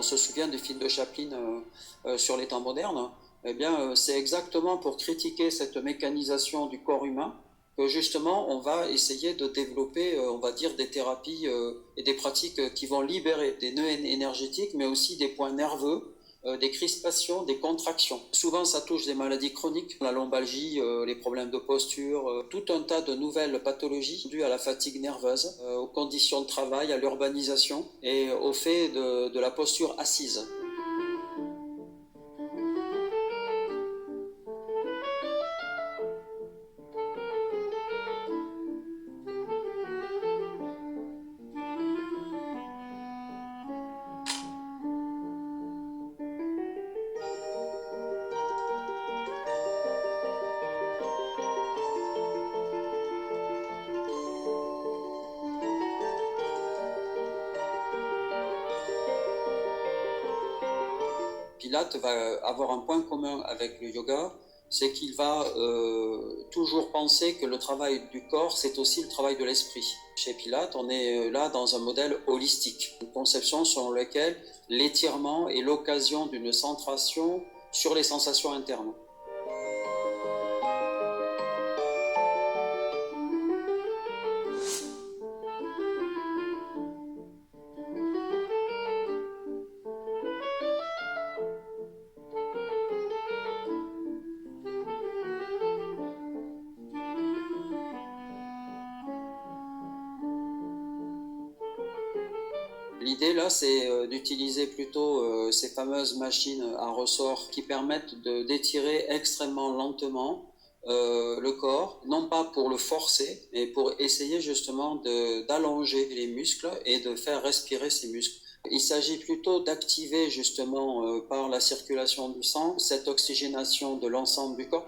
on se souvient du film de Chaplin sur les temps modernes, eh bien, c'est exactement pour critiquer cette mécanisation du corps humain que justement on va essayer de développer, on va dire, des thérapies et des pratiques qui vont libérer des nœuds énergétiques, mais aussi des points nerveux, des crispations, des contractions. Souvent, ça touche des maladies chroniques, la lombalgie, les problèmes de posture, tout un tas de nouvelles pathologies dues à la fatigue nerveuse, aux conditions de travail, à l'urbanisation et au fait de la posture assise. Pilate va avoir un point commun avec le yoga, c'est qu'il va toujours penser que le travail du corps, c'est aussi le travail de l'esprit. Chez Pilate, on est là dans un modèle holistique, une conception selon laquelle l'étirement est l'occasion d'une centration sur les sensations internes. L'idée là, c'est d'utiliser plutôt ces fameuses machines à ressort qui permettent d'étirer extrêmement lentement le corps, non pas pour le forcer, mais pour essayer justement d'allonger les muscles et de faire respirer ces muscles. Il s'agit plutôt d'activer justement par la circulation du sang cette oxygénation de l'ensemble du corps.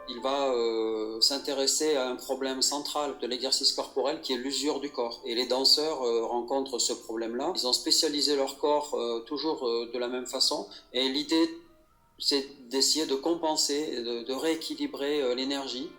Il va s'intéresser à un problème central de l'exercice corporel qui est l'usure du corps. Et les danseurs rencontrent ce problème-là. Ils ont spécialisé leur corps toujours de la même façon. Et l'idée, c'est d'essayer de compenser, de rééquilibrer l'énergie.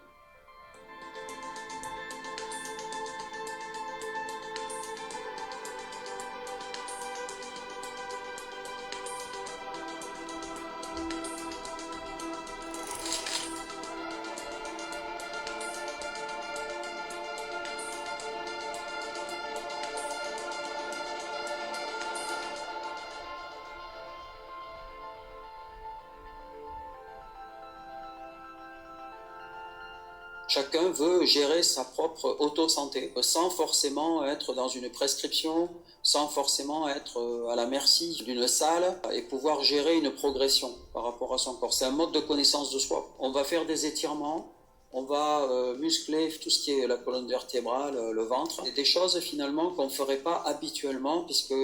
Chacun veut gérer sa propre auto-santé sans forcément être dans une prescription, sans forcément être à la merci d'une salle et pouvoir gérer une progression par rapport à son corps. C'est un mode de connaissance de soi. On va faire des étirements, on va muscler tout ce qui est la colonne vertébrale, le ventre, et des choses finalement qu'on ne ferait pas habituellement puisque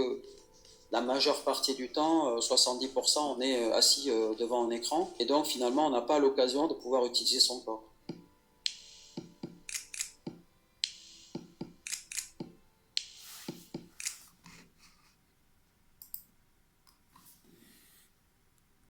la majeure partie du temps, 70%, on est assis devant un écran et donc finalement on n'a pas l'occasion de pouvoir utiliser son corps.